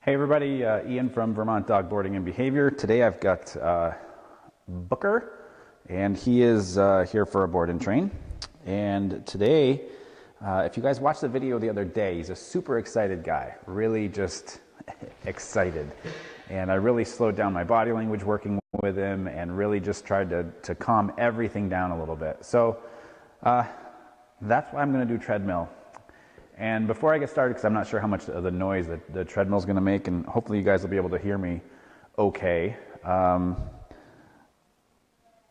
Hey everybody, Ian from Vermont Dog Boarding and Behavior. Today I've got Booker, and he is here for a board and train. And today, if you guys watched the video the other day, he's a super excited guy, really just excited. And I really slowed down my body language working with him and really just tried to calm everything down a little bit. So that's why I'm going to do treadmill. And before I get started, because I'm not sure how much of the noise that the treadmill is going to make, and hopefully you guys will be able to hear me okay.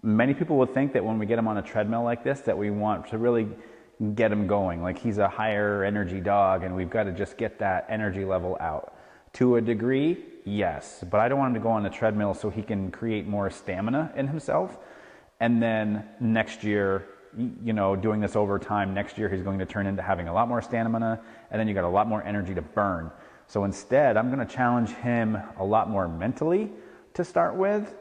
Many people would think that when we get him on a treadmill like this, that we want to really get him going. Like he's a higher energy dog, and we've got to just get that energy level out. To a degree, yes, but I don't want him to go on the treadmill so he can create more stamina in himself. And then next year, you know, doing this over time, next year he's going to turn into having a lot more stamina, and then you got a lot more energy to burn. So instead, I'm going to challenge him a lot more mentally to start with,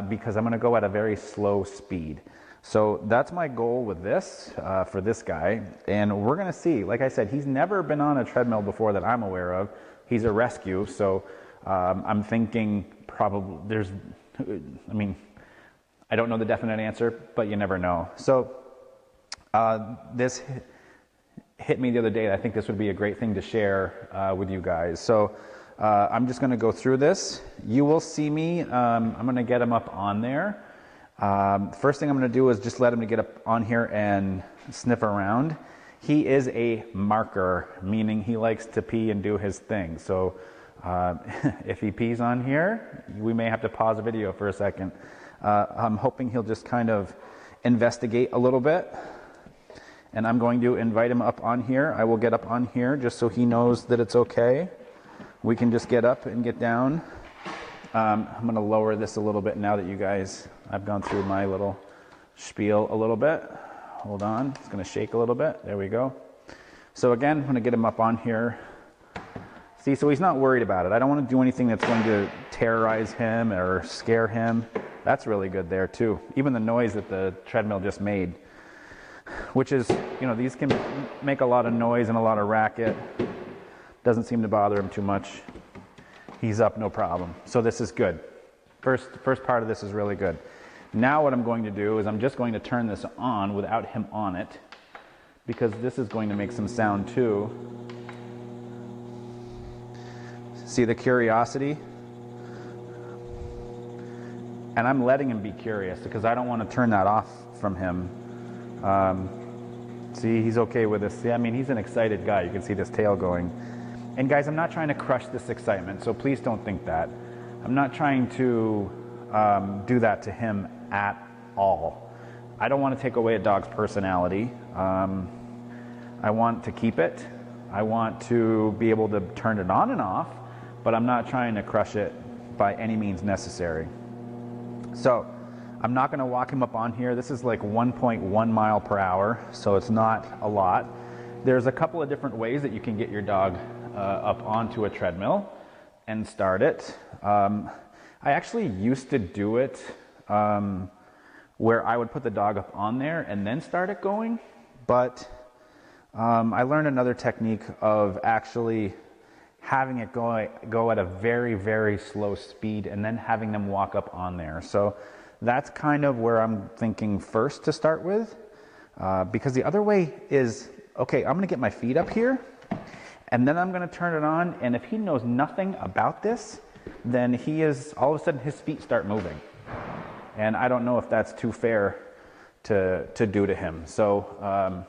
because I'm going to go at a very slow speed. So that's my goal with this, for this guy. And we're going to see, like I said, he's never been on a treadmill before that I'm aware of. He's a rescue, so I'm thinking probably there's, I mean, I don't know the definite answer, but you never know. So this hit me the other day. I think this would be a great thing to share with you guys. So I'm just going to go through this. You will see me. I'm going to get him up on there. First thing I'm going to do is just let him get up on here and sniff around. He is a marker, meaning he likes to pee and do his thing. So if he pees on here, we may have to pause the video for a second. I'm hoping he'll just kind of investigate a little bit. And I'm going to invite him up on here. I will get up on here just so he knows that it's okay. We can just get up and get down. I'm going to lower this a little bit now that you guys, I've gone through my little spiel a little bit. Hold on, it's going to shake a little bit. There we go. So again, I'm going to get him up on here. See, so he's not worried about it. I don't want to do anything that's going to terrorize him or scare him. That's really good there too. Even the noise that the treadmill just made, which is, you know, these can make a lot of noise and a lot of racket. Doesn't seem to bother him too much. He's up, no problem. So this is good. First part of this is really good. Now what I'm going to do is I'm just going to turn this on without him on it, because this is going to make some sound too. See the curiosity? And I'm letting him be curious because I don't want to turn that off from him. See, he's okay with this. See, I mean, he's an excited guy. You can see this tail going. And guys, I'm not trying to crush this excitement, so please don't think that. I'm not trying to do that to him at all. I don't want to take away a dog's personality. I want to keep it. I want to be able to turn it on and off, but I'm not trying to crush it by any means necessary. So I'm not going to walk him up on here. This is like 1.1 mile per hour, so it's not a lot. There's a couple of different ways that you can get your dog up onto a treadmill and start it. I actually used to do it where I would put the dog up on there and then start it going, but I learned another technique of actually having it go at a very, very slow speed and then having them walk up on there. So that's kind of where I'm thinking first to start with, because the other way is, okay, I'm going to get my feet up here, and then I'm going to turn it on, and if he knows nothing about this, then he is, all of a sudden his feet start moving. And I don't know if that's too fair to do to him. So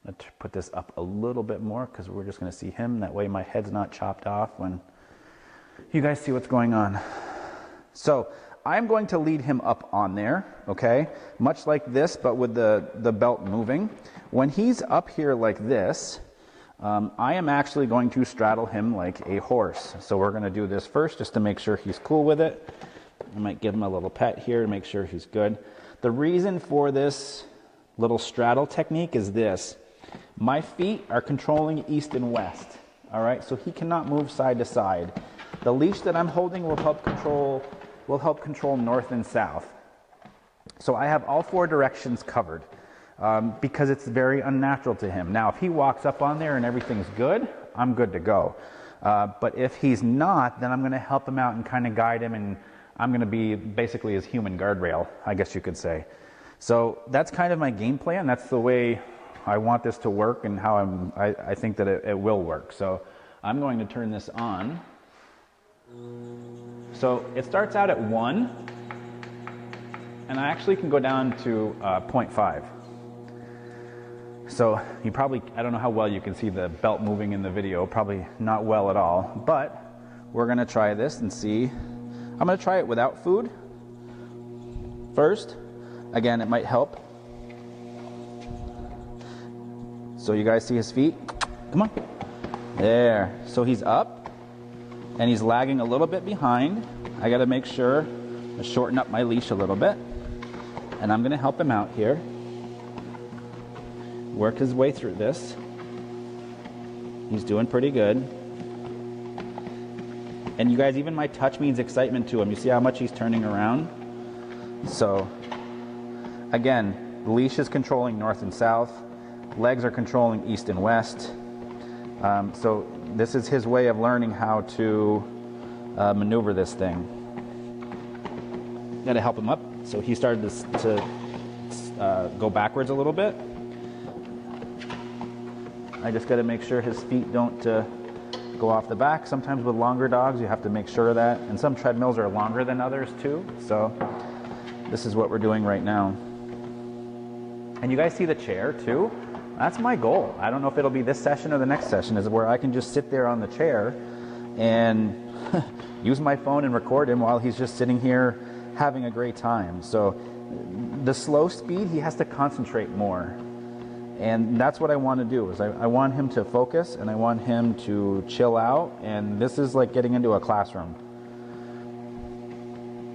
let's put this up a little bit more because we're just going to see him. That way my head's not chopped off when you guys see what's going on. So I'm going to lead him up on there, okay? Much like this, but with the belt moving. When he's up here like this, I am actually going to straddle him like a horse. So we're going to do this first just to make sure he's cool with it. I might give him a little pet here to make sure he's good. The reason for this little straddle technique is this. My feet are controlling east and west, all right? So he cannot move side to side. The leash that I'm holding will help control north and south. So I have all four directions covered. because it's very unnatural to him. Now, if he walks up on there and everything's good, I'm good to go. But if he's not, then I'm going to help him out and kind of guide him, and I'm going to be basically his human guardrail, I guess you could say. So that's kind of my game plan. That's the way I want this to work, and how I think that it will work. So I'm going to turn this on. So it starts out at 1, and I actually can go down to 0.5. So you probably, I don't know how well you can see the belt moving in the video, probably not well at all, but we're going to try this and see. I'm going to try it without food first. Again, it might help. So you guys see his feet? Come on. There. So he's up and he's lagging a little bit behind. I got to make sure to shorten up my leash a little bit. And I'm going to help him out here. Work his way through this. He's doing pretty good. And you guys, even my touch means excitement to him. You see how much he's turning around? So, again, the leash is controlling north and south. Legs are controlling east and west. So this is his way of learning how to maneuver this thing. Got to help him up. So he started to go backwards a little bit. I just got to make sure his feet don't go off the back. Sometimes with longer dogs, you have to make sure of that. And some treadmills are longer than others too. So this is what we're doing right now. And you guys see the chair too? That's my goal. I don't know if it'll be this session or the next session, is where I can just sit there on the chair and use my phone and record him while he's just sitting here having a great time. So the slow speed, he has to concentrate more. And that's what I want to do, is I want him to focus, and I want him to chill out. And this is like getting into a classroom.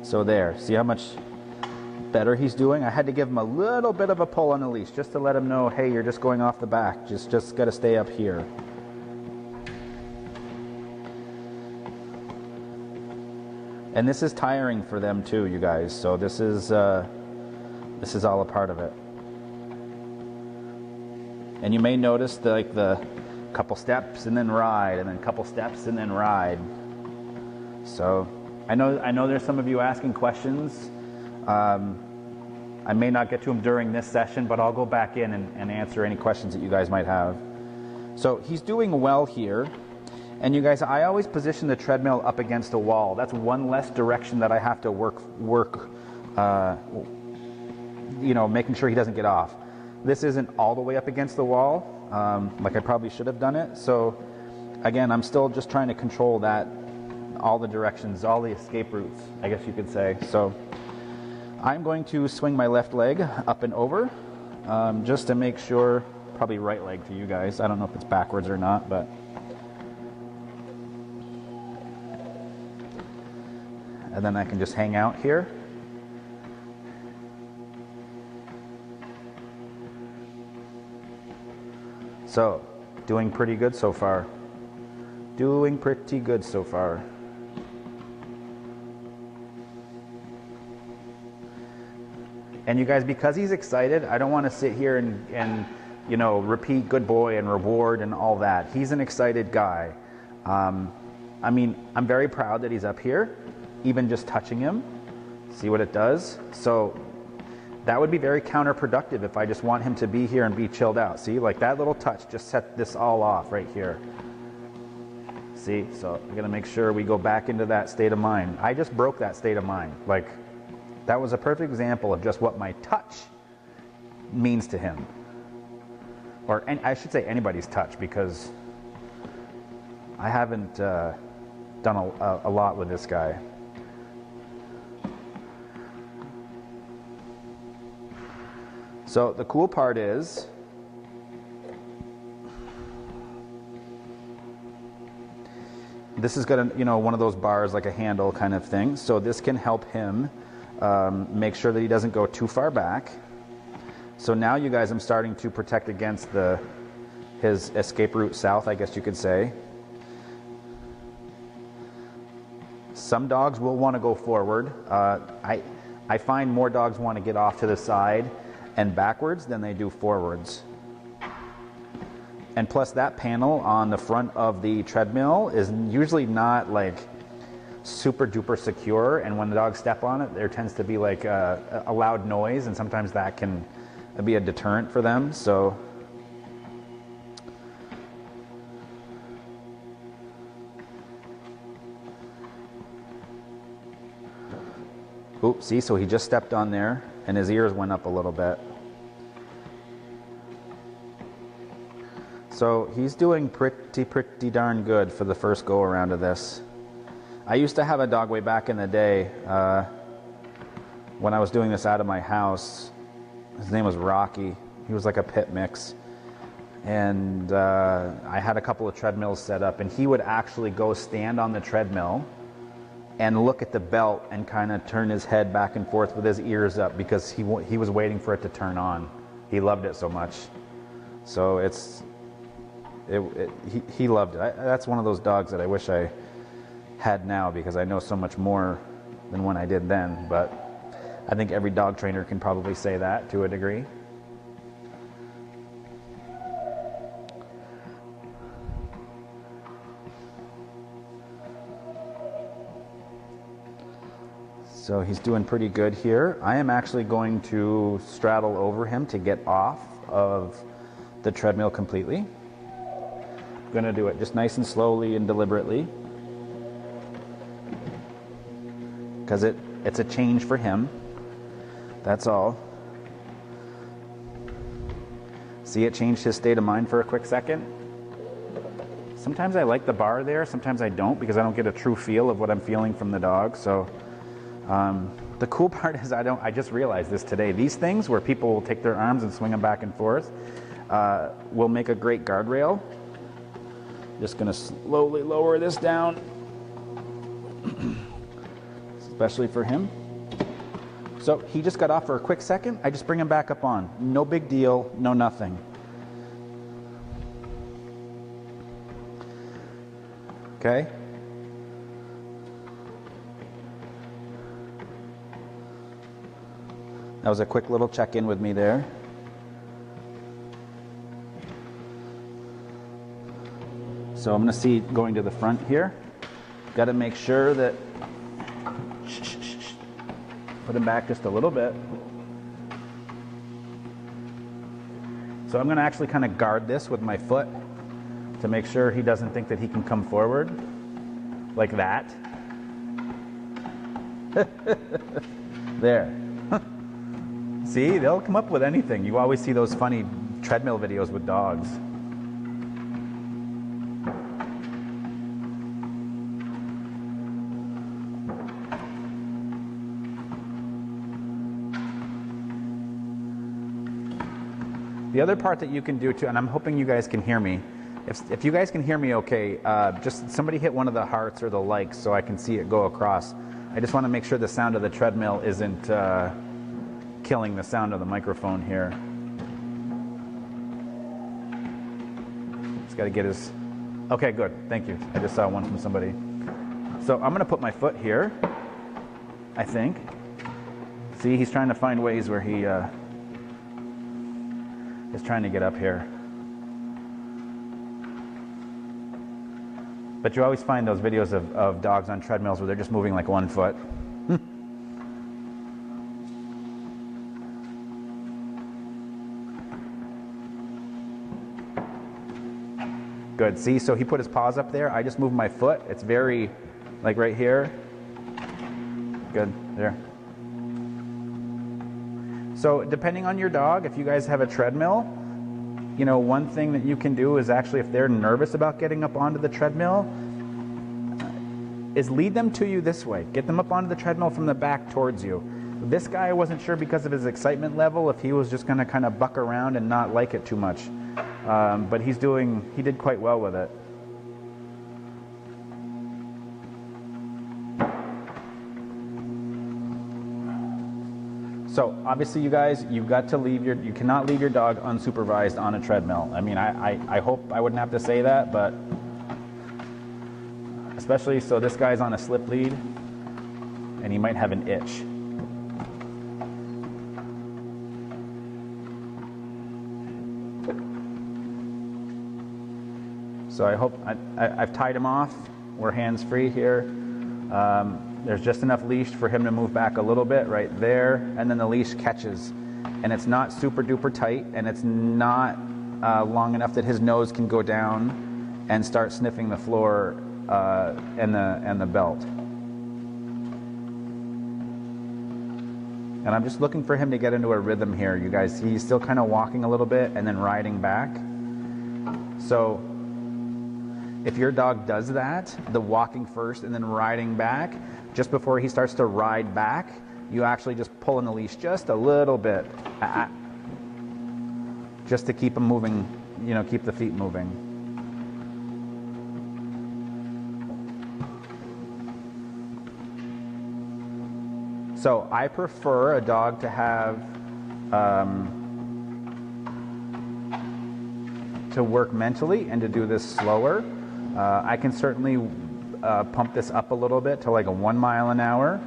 So there, see how much better he's doing? I had to give him a little bit of a pull on the leash just to let him know, hey, you're just going off the back. Just got to stay up here. And this is tiring for them too, you guys. So this is all a part of it. And you may notice the couple steps and then ride, and then couple steps and then ride. So I know there's some of you asking questions. I may not get to them during this session, but I'll go back in and answer any questions that you guys might have. So he's doing well here. And you guys, I always position the treadmill up against a wall. That's one less direction that I have to work, making sure he doesn't get off. This isn't all the way up against the wall, like I probably should have done it. So again, I'm still just trying to control that, all the directions, all the escape routes, I guess you could say. So I'm going to swing my left leg up and over, just to make sure, probably right leg for you guys. I don't know if it's backwards or not, but. And then I can just hang out here. So, doing pretty good so far. Doing pretty good so far. And you guys, because he's excited, I don't want to sit here and repeat good boy and reward and all that. He's an excited guy. I mean, I'm very proud that he's up here, even just touching him. See what it does? So that would be very counterproductive if I just want him to be here and be chilled out. See, like that little touch just set this all off right here. See, so I'm gonna make sure we go back into that state of mind. I just broke that state of mind. Like, that was a perfect example of just what my touch means to him. Or I should say anybody's touch, because I haven't done a lot with this guy. So the cool part is, this is got one of those bars, like a handle kind of thing. So this can help him make sure that he doesn't go too far back. So now, you guys, I'm starting to protect against his escape route south, I guess you could say. Some dogs will want to go forward. I find more dogs want to get off to the side and backwards than they do forwards. And plus that panel on the front of the treadmill is usually not like super duper secure, and when the dogs step on it, there tends to be like a loud noise, and sometimes that can be a deterrent for them. So oops, see, so he just stepped on there and his ears went up a little bit. So he's doing pretty darn good for the first go around of this. I used to have a dog way back in the day when I was doing this out of my house. His name was Rocky. He was like a pit mix. And I had a couple of treadmills set up, and he would actually go stand on the treadmill and look at the belt and kind of turn his head back and forth with his ears up because he was waiting for it to turn on. He loved it so much. So he loved it. That's one of those dogs that I wish I had now, because I know so much more than when I did then. But I think every dog trainer can probably say that to a degree. So he's doing pretty good here. I am actually going to straddle over him to get off of the treadmill completely. I'm going to do it just nice and slowly and deliberately, because it's a change for him. That's all. See, it changed his state of mind for a quick second. Sometimes I like the bar there, sometimes I don't, because I don't get a true feel of what I'm feeling from the dog. So the cool part is I just realized this today. These things where people will take their arms and swing them back and forth will make a great guardrail. Just going to slowly lower this down, especially for him. So he just got off for a quick second. I just bring him back up on. No big deal, no nothing. Okay? That was a quick little check-in with me there. So I'm going to see going to the front here. Got to make sure that put him back just a little bit. So I'm going to actually kind of guard this with my foot to make sure he doesn't think that he can come forward like that. There. See, they'll come up with anything. You always see those funny treadmill videos with dogs. The other part that you can do too, and I'm hoping you guys can hear me. If you guys can hear me okay, just somebody hit one of the hearts or the likes so I can see it go across. I just want to make sure the sound of the treadmill isn't killing the sound of the microphone here. Just got to get his... Okay, good. Thank you. I just saw one from somebody. So I'm going to put my foot here, I think. See, he's trying to find ways where he is trying to get up here. But you always find those videos of dogs on treadmills where they're just moving like one foot. Good. See, so he put his paws up there. I just moved my foot. It's very, like right here. Good. There. So depending on your dog, if you guys have a treadmill, you know, one thing that you can do is actually, if they're nervous about getting up onto the treadmill, is lead them to you this way. Get them up onto the treadmill from the back towards you. This guy, I wasn't sure because of his excitement level if he was just going to kind of buck around and not like it too much. But he did quite well with it. So obviously you guys, you've got to you cannot leave your dog unsupervised on a treadmill. I mean, I hope I wouldn't have to say that, but especially so this guy's on a slip lead and he might have an itch. So I hope, I've tied him off. We're hands-free here. There's just enough leash for him to move back a little bit right there, and then the leash catches. And it's not super duper tight, and it's not long enough that his nose can go down and start sniffing the floor and the belt. And I'm just looking for him to get into a rhythm here, you guys. He's still kind of walking a little bit and then riding back. So if your dog does that, the walking first and then riding back, just before he starts to ride back, you actually just pull in the leash just a little bit, just to keep him moving, you know, keep the feet moving. So I prefer a dog to have, to work mentally and to do this slower. I can certainly pump this up a little bit to like a 1 mile an hour.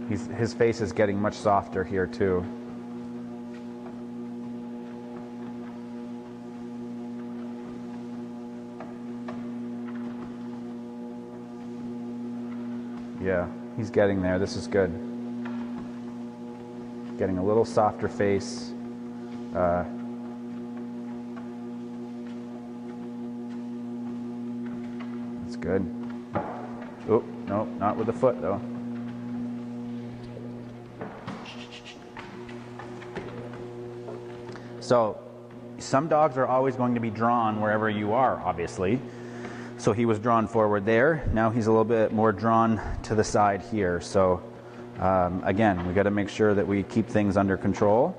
His face is getting much softer here too. Yeah, he's getting there. This is good. Getting a little softer face. That's good. Oh, no, not with the foot though. So, some dogs are always going to be drawn wherever you are, obviously. So he was drawn forward there. Now he's a little bit more drawn to the side here. So again, we got to make sure that we keep things under control.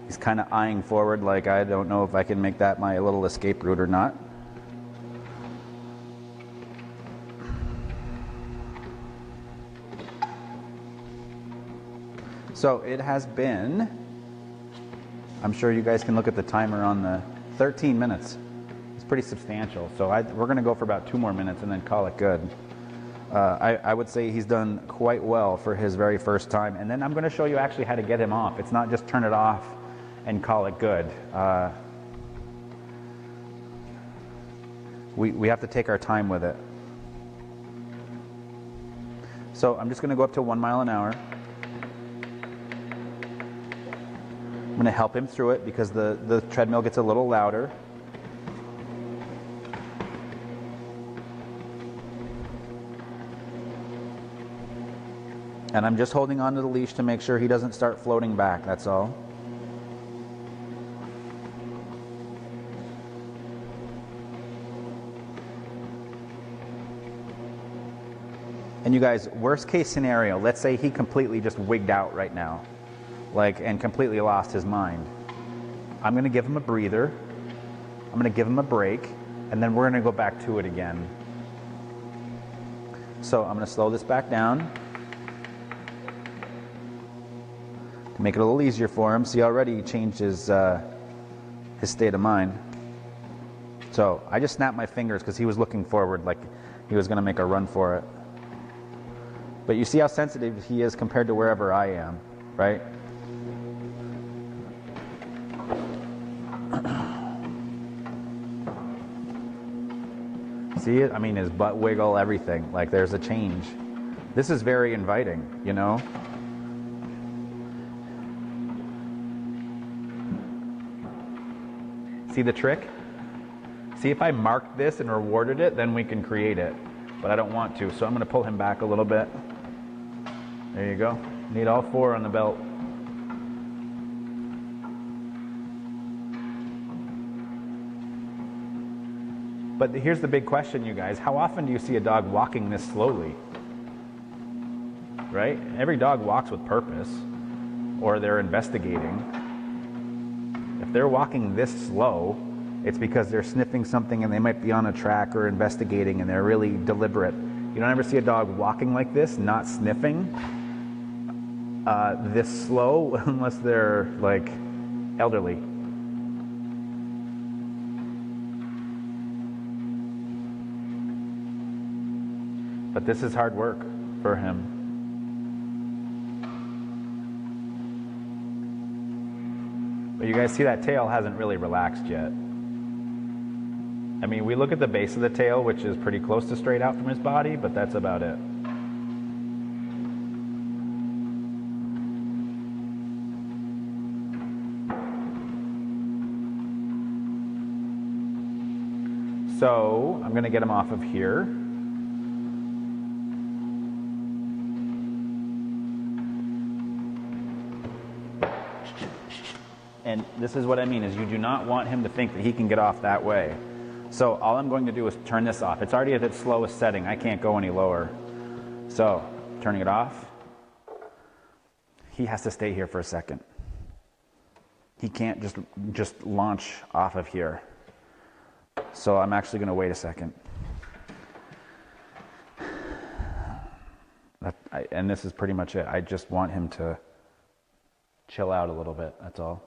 He's kind of eyeing forward like, I don't know if I can make that my little escape route or not. So it has been, I'm sure you guys can look at the timer on the 13 minutes. It's pretty substantial. So we're going to go for about 2 more minutes and then call it good. I would say he's done quite well for his very first time. And then I'm going to show you actually how to get him off. It's not just turn it off and call it good. We have to take our time with it. So I'm just going to go up to 1 mile an hour. I'm going to help him through it because the treadmill gets a little louder. And I'm just holding onto the leash to make sure he doesn't start floating back, that's all. And you guys, worst case scenario, let's say he completely just wigged out right now. And completely lost his mind. I'm going to give him a breather. I'm going to give him a break, and then we're going to go back to it again. So I'm going to slow this back down to make it a little easier for him. See, already he changed his state of mind. So I just snapped my fingers because he was looking forward like he was going to make a run for it. But you see how sensitive he is compared to wherever I am, right? See it? I mean, his butt wiggle, everything. Like, there's a change. This is very inviting, you know? See the trick? See, if I marked this and rewarded it, then we can create it. But I don't want to, so I'm going to pull him back a little bit. There you go. Need all 4 on the belt. But here's the big question, you guys. How often do you see a dog walking this slowly? Right? Every dog walks with purpose, or they're investigating. If they're walking this slow, it's because they're sniffing something and they might be on a track or investigating and they're really deliberate. You don't ever see a dog walking like this, not sniffing, this slow, unless they're like elderly. But this is hard work for him. But you guys see that tail hasn't really relaxed yet. I mean, we look at the base of the tail, which is pretty close to straight out from his body, but that's about it. So I'm going to get him off of here. And this is what I mean, is you do not want him to think that he can get off that way. So all I'm going to do is turn this off. It's already at its slowest setting. I can't go any lower. So turning it off. He has to stay here for a second. He can't just launch off of here. So I'm actually going to wait a second. And this is pretty much it. I just want him to chill out a little bit. That's all.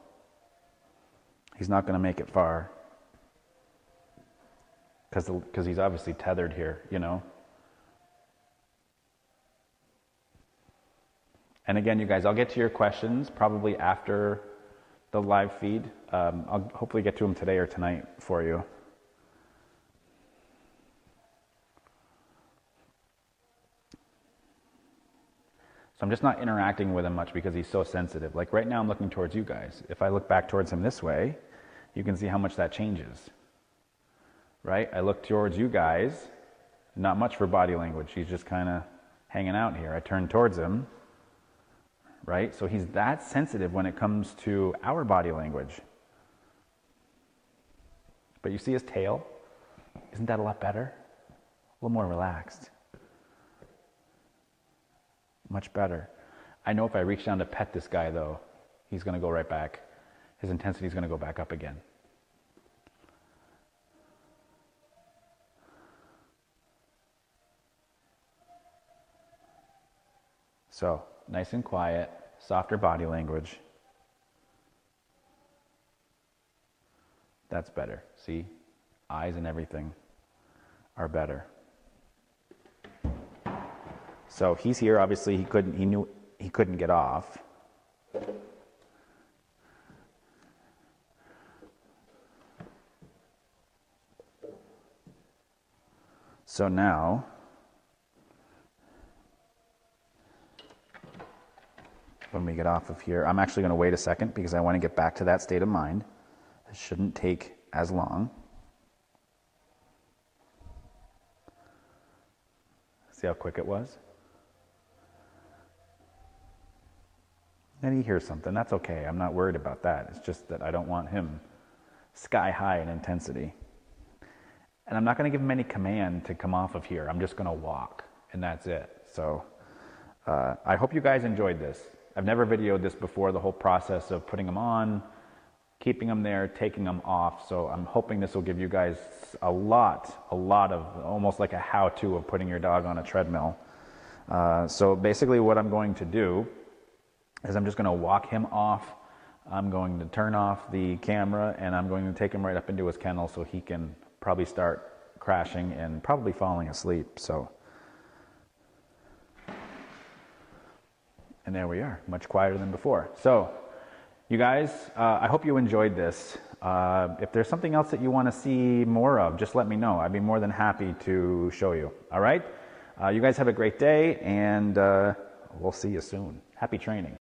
He's not going to make it far. Because he's obviously tethered here, you know. And again, you guys, I'll get to your questions probably after the live feed. I'll hopefully get to them today or tonight for you. So I'm just not interacting with him much because he's so sensitive. Like right now I'm looking towards you guys. If I look back towards him this way, you can see how much that changes. Right? I look towards you guys, not much for body language. He's just kind of hanging out here. I turn towards him, right? So he's that sensitive when it comes to our body language. But you see his tail? Isn't that a lot better? A little more relaxed. Much better. I know if I reach down to pet this guy though, he's going to go right back. His intensity is going to go back up again. So, nice and quiet, softer body language. That's better. See? Eyes and everything are better. So he's here, obviously he knew he couldn't get off. So now, when we get off of here, I'm actually going to wait a second because I want to get back to that state of mind. It shouldn't take as long. See how quick it was? And he hears something. That's okay. I'm not worried about that. It's just that I don't want him sky high in intensity. And I'm not going to give him any command to come off of here. I'm just going to walk, and that's it. So I hope you guys enjoyed this. I've never videoed this before, the whole process of putting them on, keeping them there, taking them off. So I'm hoping this will give you guys a lot of, almost like a how-to of putting your dog on a treadmill. So basically what I'm going to do is I'm just going to walk him off. I'm going to turn off the camera and I'm going to take him right up into his kennel so he can probably start crashing and probably falling asleep. So, and there we are, much quieter than before. So, you guys, I hope you enjoyed this. If there's something else that you want to see more of, just let me know. I'd be more than happy to show you. All right? You guys have a great day, and we'll see you soon. Happy training.